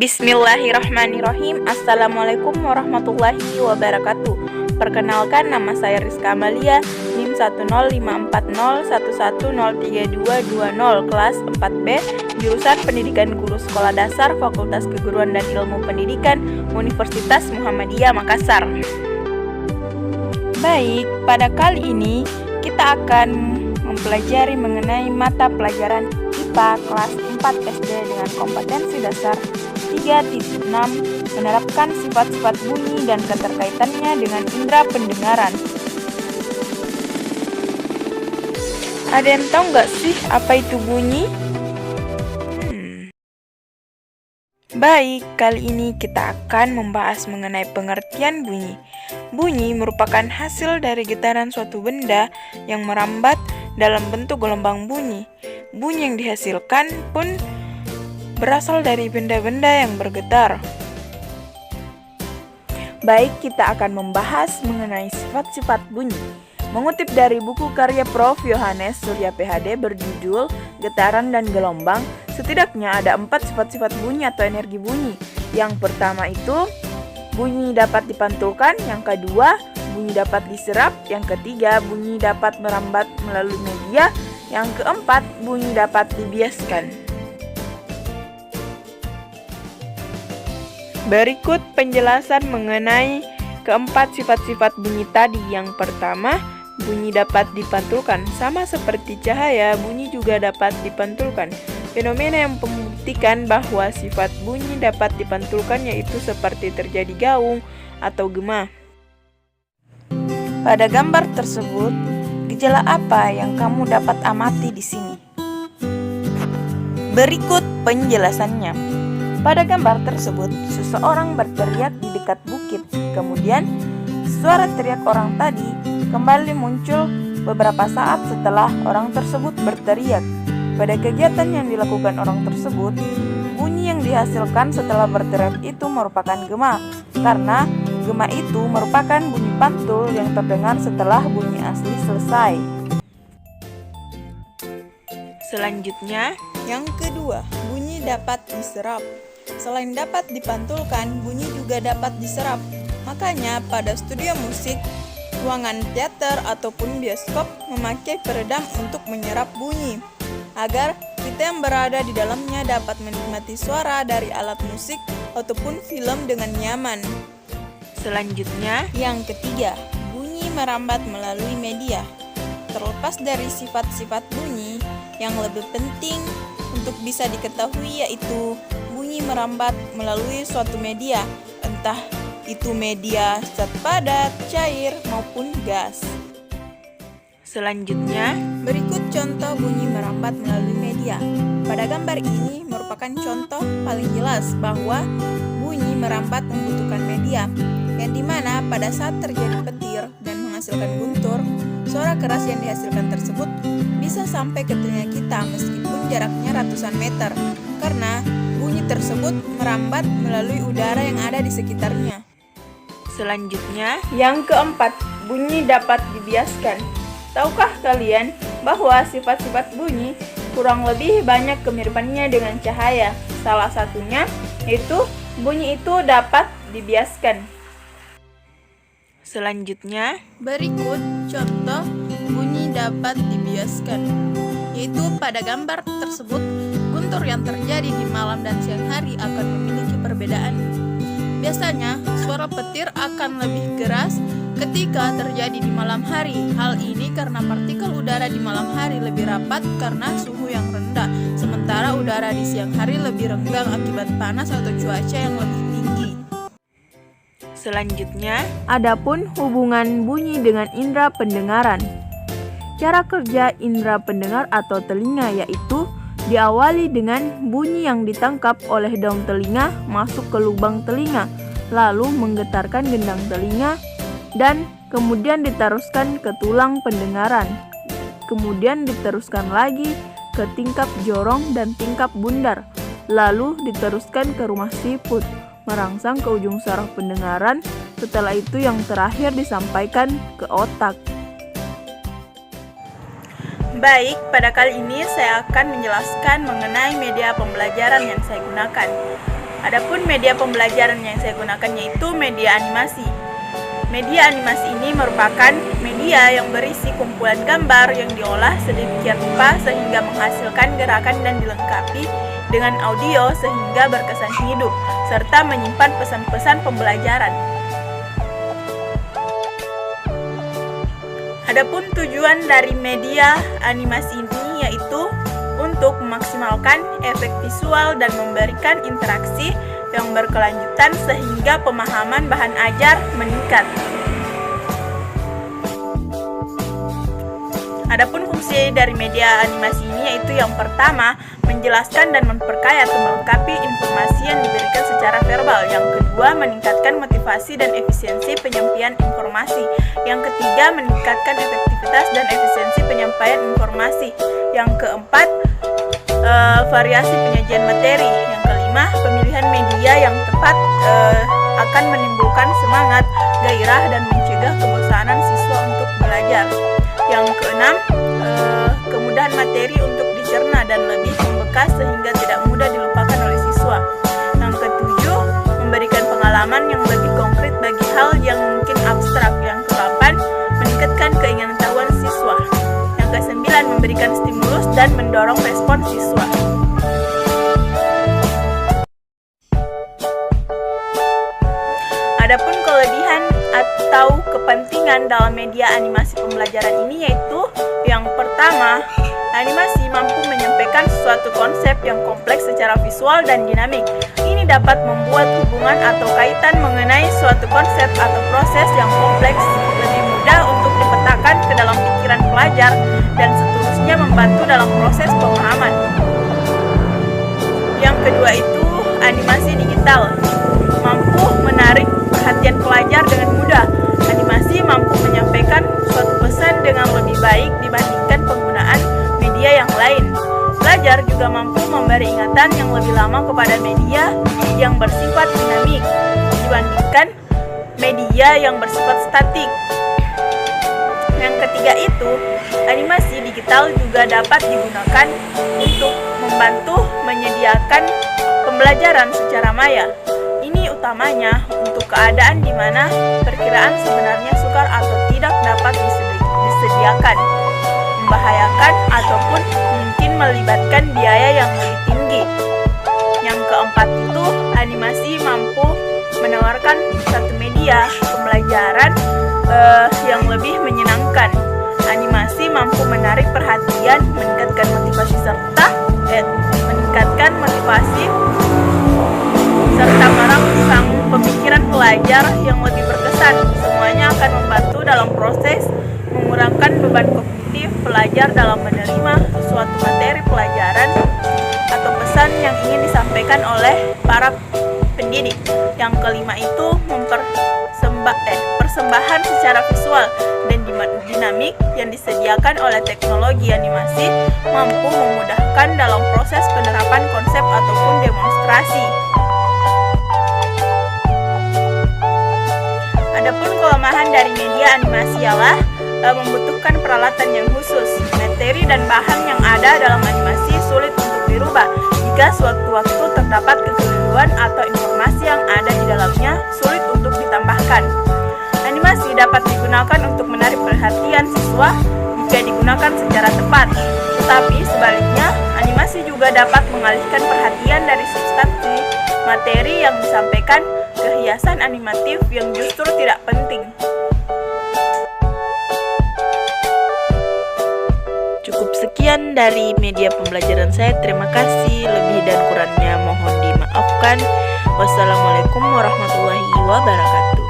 Bismillahirrahmanirrahim. Assalamualaikum warahmatullahi wabarakatuh. Perkenalkan, nama saya Rizka Amalia, NIM 1054011032220, kelas 4B, jurusan Pendidikan Guru Sekolah Dasar, Fakultas Keguruan dan Ilmu Pendidikan, Universitas Muhammadiyah Makassar. Baik, pada kali ini kita akan mempelajari mengenai mata pelajaran IPA kelas 4 SD dengan kompetensi dasar 3.6, menerapkan sifat-sifat bunyi dan keterkaitannya dengan indera pendengaran. Ada yang tahu nggak sih apa itu bunyi? Baik, kali ini kita akan membahas mengenai pengertian bunyi. Bunyi merupakan hasil dari getaran suatu benda yang merambat dalam bentuk gelombang bunyi. Bunyi yang dihasilkan pun berasal dari benda-benda yang bergetar. Baik, kita akan membahas mengenai sifat-sifat bunyi. Mengutip dari buku karya Prof. Yohanes Surya PhD berjudul Getaran dan Gelombang, setidaknya ada 4 sifat-sifat bunyi atau energi bunyi. Yang pertama itu, bunyi dapat dipantulkan. Yang kedua, bunyi dapat diserap. Yang ketiga, bunyi dapat merambat melalui media. Yang keempat, bunyi dapat dibiaskan. Berikut penjelasan mengenai keempat sifat-sifat bunyi tadi. Yang pertama, bunyi dapat dipantulkan. Sama seperti cahaya, bunyi juga dapat dipantulkan. Fenomena yang membuktikan bahwa sifat bunyi dapat dipantulkan yaitu seperti terjadi gaung atau gema. Pada gambar tersebut, gejala apa yang kamu dapat amati di sini? Berikut penjelasannya. Pada gambar tersebut, seseorang berteriak di dekat bukit. Kemudian, suara teriak orang tadi kembali muncul beberapa saat setelah orang tersebut berteriak. Pada kegiatan yang dilakukan orang tersebut, bunyi yang dihasilkan setelah berteriak itu merupakan gema, karena gema itu merupakan bunyi pantul yang terdengar setelah bunyi asli selesai. Selanjutnya, yang kedua, bunyi dapat diserap. Selain dapat dipantulkan, bunyi juga dapat diserap. Makanya pada studio musik, ruangan teater ataupun bioskop memakai peredam untuk menyerap bunyi, agar kita yang berada di dalamnya dapat menikmati suara dari alat musik ataupun film dengan nyaman. Selanjutnya, yang ketiga, bunyi merambat melalui media. Terlepas dari sifat-sifat bunyi, yang lebih penting untuk bisa diketahui yaitu bunyi merambat melalui suatu media, entah itu media zat padat, cair, maupun gas. Selanjutnya, berikut contoh bunyi merambat melalui media. Pada gambar ini merupakan contoh paling jelas bahwa bunyi merambat membutuhkan media, yang dimana pada saat terjadi petir dan menghasilkan guntur, suara keras yang dihasilkan tersebut bisa sampai ke telinga kita meskipun jaraknya ratusan meter, karena bunyi tersebut merambat melalui udara yang ada di sekitarnya. Selanjutnya, yang keempat, bunyi dapat dibiaskan. Tahukah kalian bahwa sifat-sifat bunyi kurang lebih banyak kemiripannya dengan cahaya? Salah satunya yaitu bunyi itu dapat dibiaskan. Selanjutnya, berikut contoh bunyi dapat dibiaskan, yaitu pada gambar tersebut, guntur yang terjadi di malam dan siang hari akan memiliki perbedaan. Biasanya, suara petir akan lebih keras ketika terjadi di malam hari. Hal ini karena partikel udara di malam hari lebih rapat karena suhu yang rendah, sementara udara di siang hari lebih renggang akibat panas atau cuaca yang lebih tinggi. Selanjutnya, adapun hubungan bunyi dengan indera pendengaran. Cara kerja indera pendengar atau telinga yaitu diawali dengan bunyi yang ditangkap oleh daun telinga masuk ke lubang telinga, lalu menggetarkan gendang telinga, dan kemudian diteruskan ke tulang pendengaran. Kemudian diteruskan lagi ke tingkap jorong dan tingkap bundar, lalu diteruskan ke rumah siput, merangsang ke ujung saraf pendengaran. Setelah itu yang terakhir disampaikan ke otak. Baik, pada kali ini saya akan menjelaskan mengenai media pembelajaran yang saya gunakan. Adapun media pembelajaran yang saya gunakan yaitu media animasi. Media animasi ini merupakan media yang berisi kumpulan gambar yang diolah sedemikian rupa sehingga menghasilkan gerakan dan dilengkapi dengan audio sehingga berkesan hidup, serta menyimpan pesan-pesan pembelajaran. Adapun tujuan dari media animasi ini yaitu untuk memaksimalkan efek visual dan memberikan interaksi yang berkelanjutan sehingga pemahaman bahan ajar meningkat. Adapun fungsi dari media animasi ini yaitu yang pertama, menjelaskan dan memperkaya atau melengkapi informasi yang diberikan secara verbal. Yang kedua, meningkatkan motivasi dan efisiensi penyampaian informasi. Yang ketiga, meningkatkan efektivitas dan efisiensi penyampaian informasi. Yang keempat, variasi penyajian materi. Yang kelima, pemilihan media yang tepat akan menimbulkan semangat, gairah, dan mencegah kebosanan siswa untuk belajar. Yang keenam, kemudahan materi untuk dicerna dan lebih membekas sehingga tidak mudah dilupakan oleh siswa. Yang ketujuh, memberikan pengalaman yang lebih konkret bagi hal yang mungkin abstrak. Yang kedelapan, meningkatkan keingintahuan siswa. Yang kesembilan, memberikan stimulus dan mendorong respon siswa. Adapun kelebihan atau kepentingan dalam media animasi pembelajaran ini yaitu yang pertama, animasi mampu menyampaikan suatu konsep yang kompleks secara visual dan dinamik. Ini dapat membuat hubungan atau kaitan mengenai suatu konsep atau proses yang kompleks lebih mudah untuk dipetakan ke dalam pikiran pelajar dan seterusnya membantu dalam proses pemahaman. Yang kedua itu animasi digital, mampu menarik perhatian pelajar dengan mudah. Animasi mampu menyampaikan suatu pesan dengan lebih baik dibandingkan penggunaan media yang lain. Pelajar juga mampu memberi ingatan yang lebih lama kepada media yang bersifat dinamik dibandingkan media yang bersifat statik. Yang ketiga itu, animasi digital juga dapat digunakan untuk membantu menyediakan pembelajaran secara maya. Ini utamanya untuk keadaan di mana perkiraan sebenarnya sukar atau tidak dapat disediakan, membahayakan ataupun mungkin melibatkan biaya yang lebih tinggi. Yang keempat itu, animasi mampu menawarkan satu media pembelajaran yang lebih menyenangkan. Animasi mampu menarik perhatian, meningkatkan motivasi serta merangsang pemikiran pelajar yang lebih berkesan. Semuanya akan membantu dalam proses mengurangkan beban kognitif pelajar dalam menerima suatu materi pelajaran atau pesan yang ingin disampaikan oleh para pendidik. Yang kelima itu persembahan secara visual dan dinamik yang disediakan oleh teknologi animasi mampu memudahkan dalam proses penerapan konsep ataupun demonstrasi. Adapun kelemahan dari media animasi ialah membutuhkan peralatan yang khusus. Materi dan bahan yang ada dalam animasi sulit untuk dirubah jika sewaktu-waktu terdapat kekeliruan atau informasi yang ada di dalamnya sulit untuk ditambahkan. Animasi dapat digunakan untuk menarik perhatian siswa jika digunakan secara tepat, tetapi sebaliknya animasi juga dapat mengalihkan perhatian dari substansi materi yang disampaikan ke hiasan animatif yang justru tidak penting. Cukup sekian dari media pembelajaran saya. Terima kasih. Lebih dan kurangnya mohon dimaafkan. Wassalamualaikum warahmatullahi wabarakatuh.